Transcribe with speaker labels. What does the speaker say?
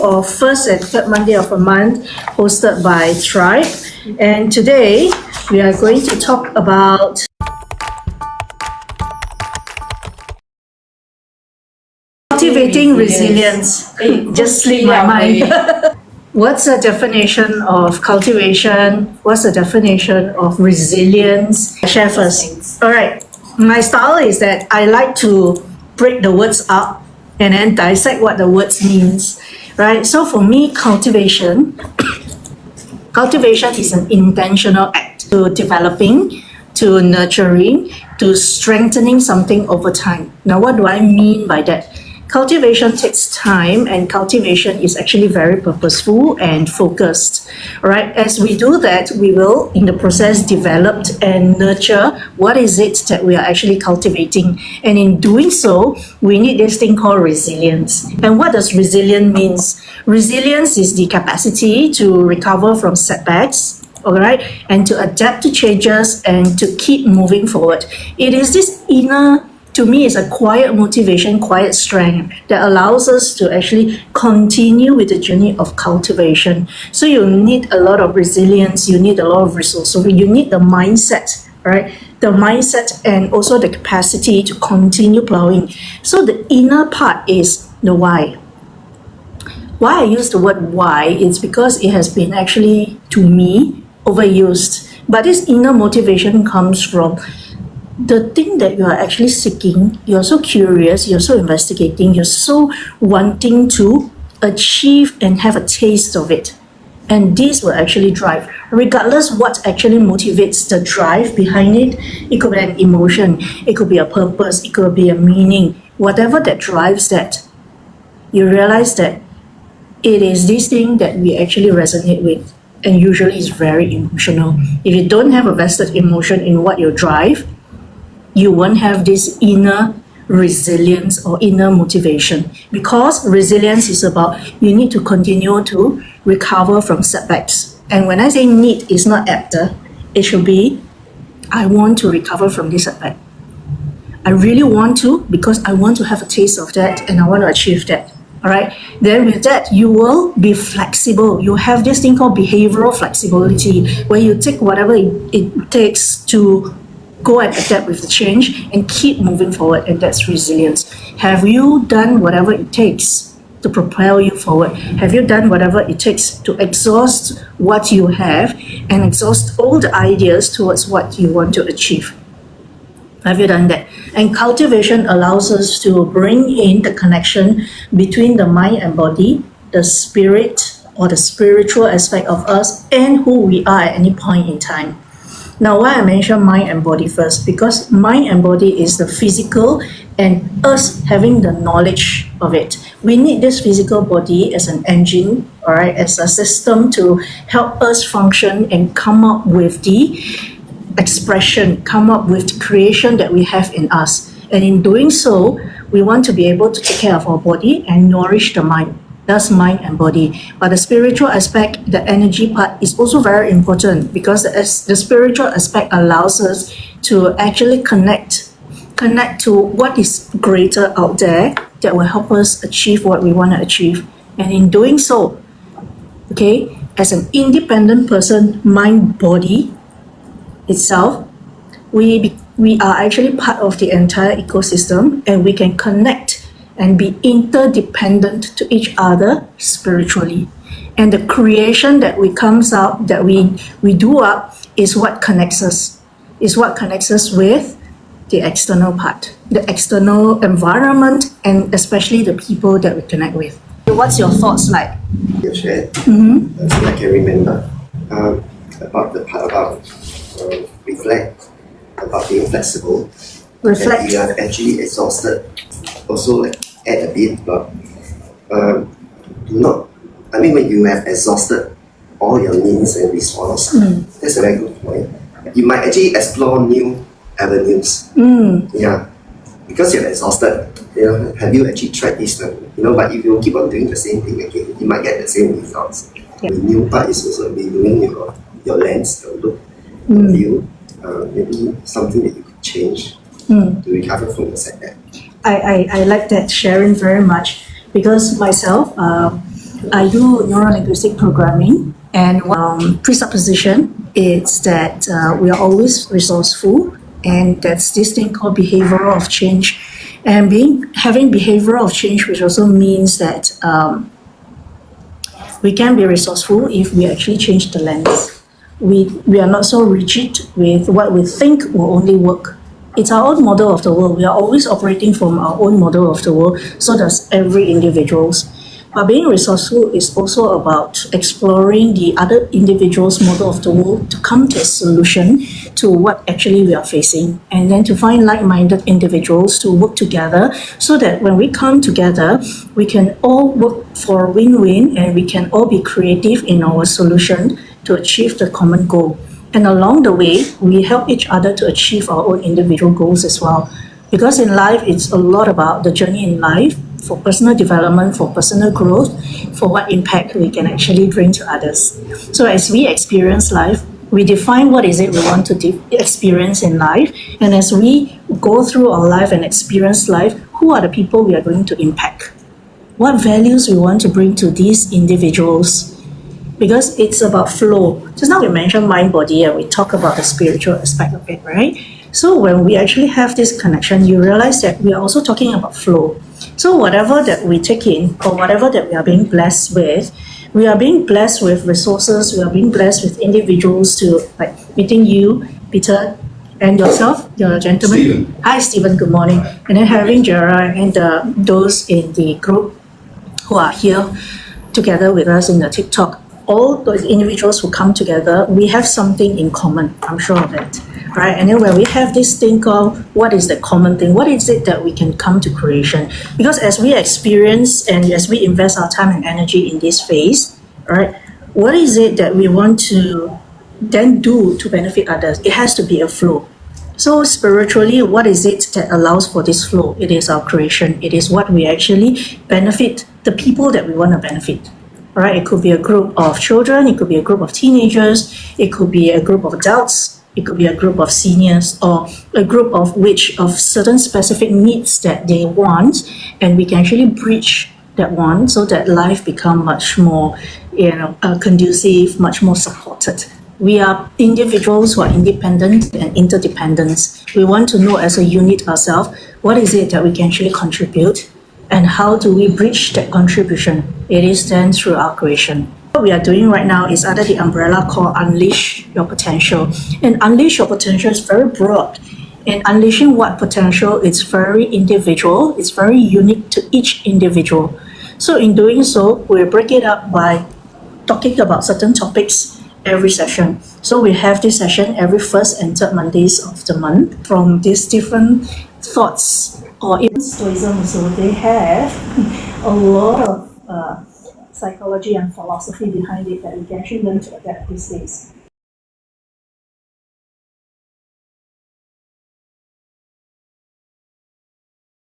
Speaker 1: of first and third Monday of a month, hosted by THRIBE. And today we are going to talk about cultivating resilience. Just slipped my mind. What's the definition of cultivation? What's the definition of resilience? Share first. All right. My style is that I like to break the words up and then dissect what the words means. Right? So for me, cultivation is an intentional act to developing, to nurturing, to strengthening something over time. Now, what do I mean by that? Cultivation takes time, and cultivation is actually very purposeful and focused. Right? As we do that, we will, in the process, develop and nurture what is it that we are actually cultivating. And in doing so, we need this thing called resilience. And what does resilience mean? Resilience is the capacity to recover from setbacks, all right, and to adapt to changes and to keep moving forward. It is this inner, to me, it's a quiet motivation, quiet strength that allows us to actually continue with the journey of cultivation. So you need a lot of resilience, you need a lot of resources. So you need the mindset, right? The mindset and also the capacity to continue plowing. So the inner part is the why. Why I use the word why is because it has been actually, to me, overused. But this inner motivation comes from the thing that you are actually seeking. You're so curious, you're so investigating, you're so wanting to achieve and have a taste of it. And this will actually drive, regardless what actually motivates the drive behind it. It could be an emotion, it could be a purpose, it could be a meaning. Whatever that drives that, you realize that it is this thing that we actually resonate with, and usually it's very emotional. If you don't have a vested emotion in what you drive, you won't have this inner resilience or inner motivation, because resilience is about you need to continue to recover from setbacks. And when I say need, it's not after, it should be I want to recover from this setback. I really want to, because I want to have a taste of that and I want to achieve that. All right. Then with that, you will be flexible. You have this thing called behavioral flexibility, where you take whatever it takes to go and adapt with the change and keep moving forward, and that's resilience. Have you done whatever it takes to propel you forward? Have you done whatever it takes to exhaust what you have and exhaust all the ideas towards what you want to achieve? Have you done that? And cultivation allows us to bring in the connection between the mind and body, the spirit or the spiritual aspect of us, and who we are at any point in time. Now, why I mention mind and body first? Because mind and body is the physical and us having the knowledge of it. We need this physical body as an engine, all right, as a system to help us function and come up with the expression, come up with the creation that we have in us. And in doing so, we want to be able to take care of our body and nourish the mind. That's mind and body. But the spiritual aspect, the energy part, is also very important, because the spiritual aspect allows us to actually connect to what is greater out there that will help us achieve what we want to achieve. And in doing so, okay, as an independent person, mind, body itself, we are actually part of the entire ecosystem, and we can connect and be interdependent to each other spiritually. And the creation that comes out, that we do up, is what connects us. Is what connects us with the external part, the external environment, and especially the people that we connect with. What's your thoughts like?
Speaker 2: You shared, so I can remember about the part about reflect, about being flexible.
Speaker 1: Reflect.
Speaker 2: And you are actually exhausted. Also, add a bit, but when you have exhausted all your means and resources, that's a very good point. You might actually explore new avenues. Yeah, because you're exhausted. Have you actually tried this? But if you keep on doing the same thing again, you might get the same results. The new part is also renewing your lens, your look, your view. Maybe something that you could change to recover from the setback.
Speaker 1: I like that sharing very much, because myself, I do neuro-linguistic programming, and presupposition is that we are always resourceful, and that's this thing called behavioral of change. And having behavioral of change, which also means that we can be resourceful if we actually change the lens. We are not so rigid with what we think will only work. It's our own model of the world. We are always operating from our own model of the world, so does every individual's. But being resourceful is also about exploring the other individual's model of the world to come to a solution to what actually we are facing, and then to find like-minded individuals to work together so that when we come together, we can all work for a win-win and we can all be creative in our solution to achieve the common goal. And along the way, we help each other to achieve our own individual goals as well. Because in life, it's a lot about the journey in life, for personal development, for personal growth, for what impact we can actually bring to others. So as we experience life, we define what is it we want to experience in life. And as we go through our life and experience life, who are the people we are going to impact? What values we want to bring to these individuals? Because it's about flow. Just now we mentioned mind, body, and we talk about the spiritual aspect of it, right? So when we actually have this connection, you realize that we are also talking about flow. So whatever that we take in, or whatever that we are being blessed with, we are being blessed with resources, we are being blessed with individuals to, like meeting you, Peter, and yourself, the gentleman.
Speaker 3: Stephen.
Speaker 1: Hi, Stephen, good morning. And then having Gerard and those in the group who are here together with us in the TikTok. All those individuals who come together, we have something in common, I'm sure of it, right? And then when we have this thing called, what is the common thing? What is it that we can come to creation? Because as we experience and as we invest our time and energy in this phase, right, what is it that we want to then do to benefit others? It has to be a flow. So spiritually, what is it that allows for this flow? It is our creation. It is what we actually benefit, the people that we want to benefit. Right? It could be a group of children, it could be a group of teenagers, it could be a group of adults, it could be a group of seniors, or a group of certain specific needs that they want, and we can actually bridge that one so that life become much more, conducive, much more supported. We are individuals who are independent and interdependent. We want to know as a unit ourselves, what is it that we can actually contribute, and how do we bridge that contribution? It is then through our creation. What we are doing right now is under the umbrella called Unleash Your Potential. And Unleash Your Potential is very broad. And unleashing what potential is very individual, it's very unique to each individual. So in doing so, we break it up by talking about certain topics every session. So we have this session every first and third Mondays of the month from these different thoughts, or even Stoicism. So they have a lot of psychology and philosophy behind it that we can actually learn to adapt these days.